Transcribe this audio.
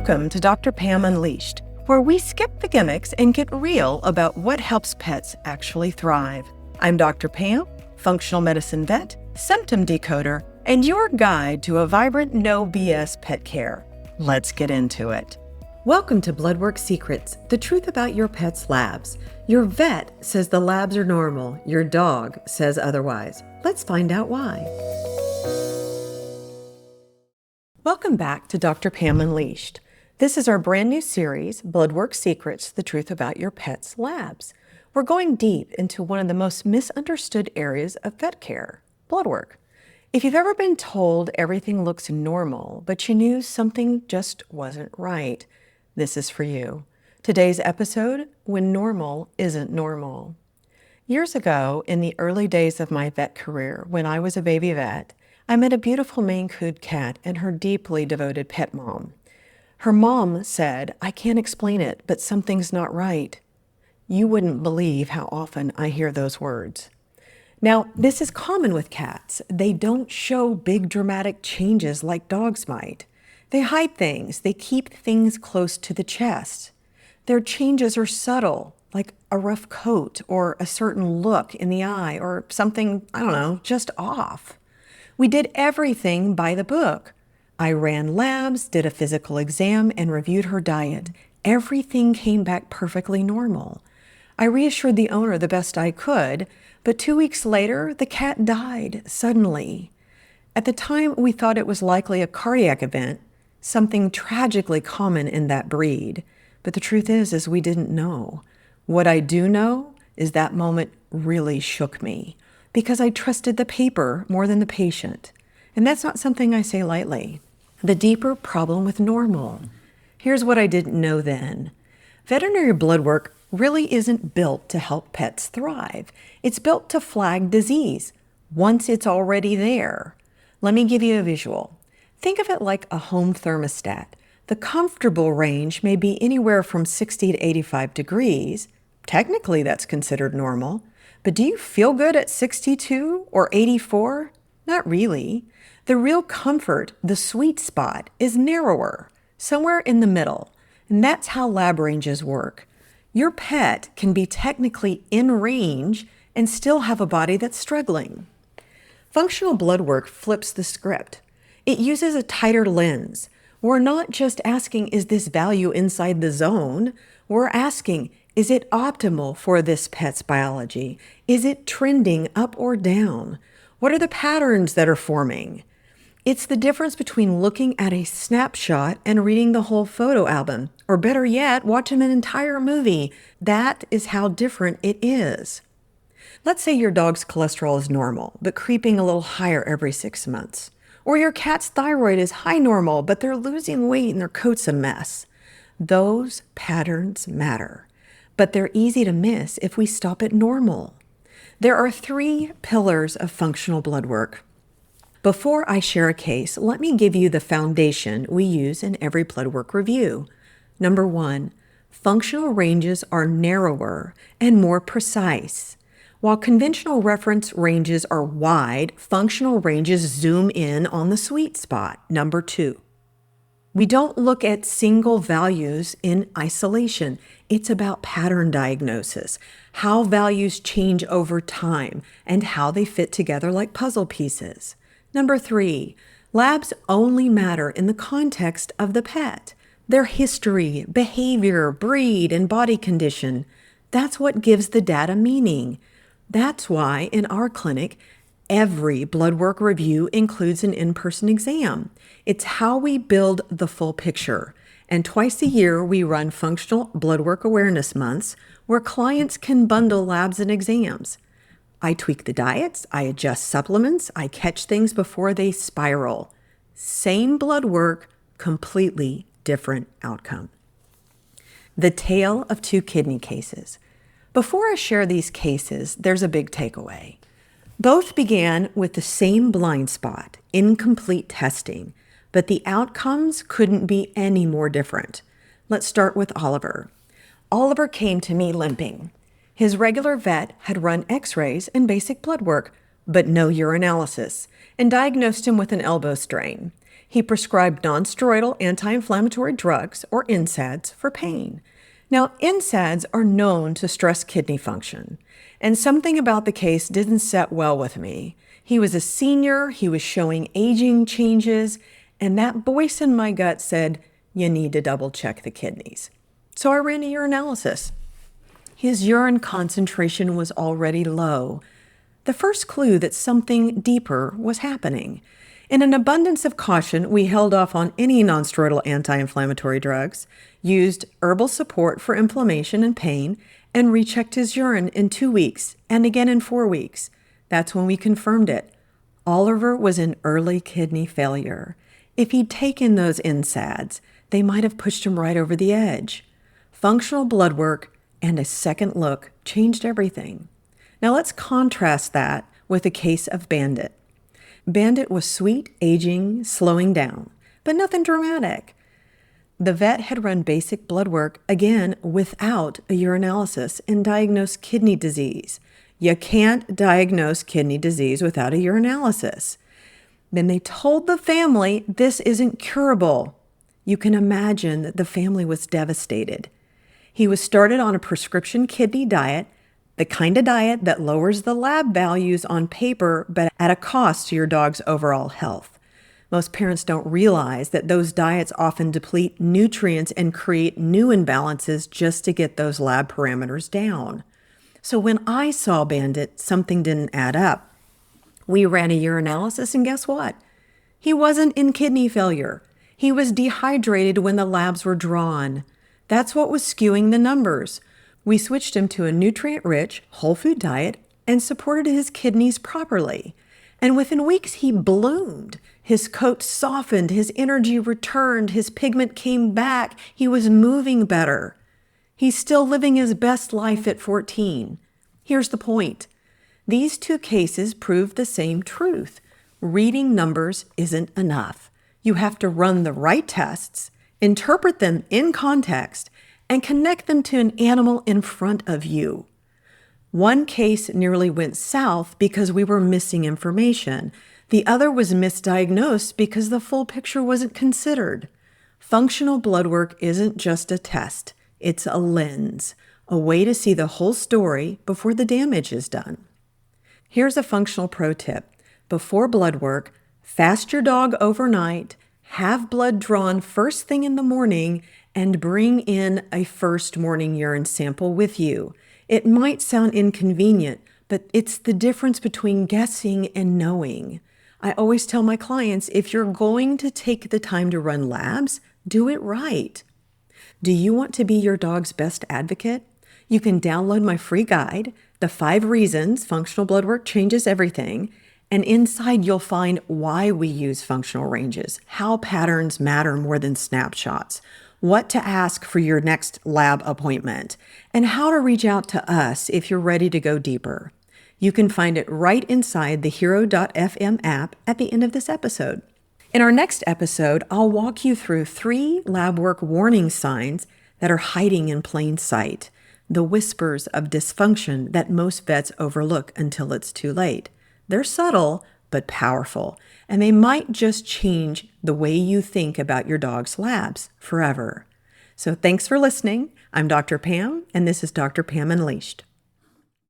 Welcome to Dr. Pam Unleashed, where we skip the gimmicks and get real about what helps pets actually thrive. I'm Dr. Pam, functional medicine vet, symptom decoder, and your guide to a vibrant, no BS pet care. Let's get into it. Welcome to Bloodwork Secrets, the truth about your pet's labs. Your vet says the labs are normal. Your dog says otherwise. Let's find out why. Welcome back to Dr. Pam Unleashed. This is our brand new series, Bloodwork Secrets, the truth about your pet's labs. We're going deep into one of the most misunderstood areas of vet care, blood work. If you've ever been told everything looks normal, but you knew something just wasn't right, this is for you. Today's episode, When Normal Isn't Normal. Years ago, in the early days of my vet career, when I was a baby vet, I met a beautiful Maine Coon cat and her deeply devoted pet mom. Her mom said, "I can't explain it, but something's not right." You wouldn't believe how often I hear those words. Now, this is common with cats. They don't show big dramatic changes like dogs might. They hide things. They keep things close to the chest. Their changes are subtle, like a rough coat or a certain look in the eye or something, just off. We did everything by the book. I ran labs, did a physical exam, and reviewed her diet. Everything came back perfectly normal. I reassured the owner the best I could, but 2 weeks later, the cat died suddenly. At the time, we thought it was likely a cardiac event, something tragically common in that breed. But the truth is we didn't know. What I do know is that moment really shook me, because I trusted the paper more than the patient. And that's not something I say lightly. The deeper problem with normal. Here's what I didn't know then. Veterinary blood work really isn't built to help pets thrive. It's built to flag disease once it's already there. Let me give you a visual. Think of it like a home thermostat. The comfortable range may be anywhere from 60 to 85 degrees. Technically, that's considered normal. But do you feel good at 62 or 84? Not really. The real comfort, the sweet spot, is narrower, somewhere in the middle. And that's how lab ranges work. Your pet can be technically in range and still have a body that's struggling. Functional blood work flips the script. It uses a tighter lens. We're not just asking, is this value inside the zone? We're asking, is it optimal for this pet's biology? Is it trending up or down? What are the patterns that are forming? It's the difference between looking at a snapshot and reading the whole photo album, or better yet, watching an entire movie. That is how different it is. Let's say your dog's cholesterol is normal, but creeping a little higher every 6 months. Or your cat's thyroid is high normal, but they're losing weight and their coat's a mess. Those patterns matter, but they're easy to miss if we stop at normal. There are 3 pillars of functional blood work. Before I share a case, let me give you the foundation we use in every blood work review. Number 1, functional ranges are narrower and more precise. While conventional reference ranges are wide, functional ranges zoom in on the sweet spot. Number 2, we don't look at single values in isolation. It's about pattern diagnosis, how values change over time, and how they fit together like puzzle pieces. Number 3, labs only matter in the context of the pet, their history, behavior, breed, and body condition. That's what gives the data meaning. That's why in our clinic, every blood work review includes an in-person exam. It's how we build the full picture. And twice a year, we run Functional Bloodwork Awareness Months, where clients can bundle labs and exams. I tweak the diets, I adjust supplements, I catch things before they spiral. Same blood work, completely different outcome. The tale of 2 kidney cases. Before I share these cases, there's a big takeaway. Both began with the same blind spot, incomplete testing, but the outcomes couldn't be any more different. Let's start with Oliver. Oliver came to me limping. His regular vet had run x-rays and basic blood work, but no urinalysis, and diagnosed him with an elbow strain. He prescribed nonsteroidal anti-inflammatory drugs, or NSAIDs, for pain. Now, NSAIDs are known to stress kidney function, and something about the case didn't set well with me. He was a senior, he was showing aging changes, and that voice in my gut said, you need to double check the kidneys. So I ran a urinalysis. His urine concentration was already low, the first clue that something deeper was happening. In an abundance of caution, we held off on any nonsteroidal anti-inflammatory drugs, used herbal support for inflammation and pain, and rechecked his urine in 2 weeks and again in 4 weeks. That's when we confirmed it. Oliver was in early kidney failure. If he'd taken those NSAIDs, they might have pushed him right over the edge. Functional blood work and a second look changed everything. Now let's contrast that with a case of Bandit. Bandit was sweet, aging, slowing down, but nothing dramatic. The vet had run basic blood work, again without a urinalysis, and diagnosed kidney disease. You can't diagnose kidney disease without a urinalysis. Then they told the family this isn't curable. You can imagine that the family was devastated. He was started on a prescription kidney diet, the kind of diet that lowers the lab values on paper, but at a cost to your dog's overall health. Most parents don't realize that those diets often deplete nutrients and create new imbalances just to get those lab parameters down. So when I saw Bandit, something didn't add up. We ran a urinalysis, and guess what? He wasn't in kidney failure. He was dehydrated when the labs were drawn. That's what was skewing the numbers. We switched him to a nutrient-rich, whole food diet and supported his kidneys properly. And within weeks, he bloomed. His coat softened, his energy returned, his pigment came back, he was moving better. He's still living his best life at 14. Here's the point. These two cases prove the same truth. Reading numbers isn't enough. You have to run the right tests, interpret them in context, and connect them to an animal in front of you. One case nearly went south because we were missing information. The other was misdiagnosed because the full picture wasn't considered. Functional blood work isn't just a test. It's a lens, a way to see the whole story before the damage is done. Here's a functional pro tip. Before blood work, fast your dog overnight, have blood drawn first thing in the morning, and bring in a first morning urine sample with you. It might sound inconvenient, but it's the difference between guessing and knowing. I always tell my clients, if you're going to take the time to run labs, do it right. Do you want to be your dog's best advocate? You can download my free guide, The 5 Reasons Functional Blood Work Changes Everything, and inside you'll find why we use functional ranges, how patterns matter more than snapshots, what to ask for your next lab appointment, and how to reach out to us if you're ready to go deeper. You can find it right inside the Hero.fm app at the end of this episode. In our next episode, I'll walk you through 3 lab work warning signs that are hiding in plain sight, the whispers of dysfunction that most vets overlook until it's too late. They're subtle, but powerful, and they might just change the way you think about your dog's labs forever. So thanks for listening. I'm Dr. Pam, and this is Dr. Pam Unleashed.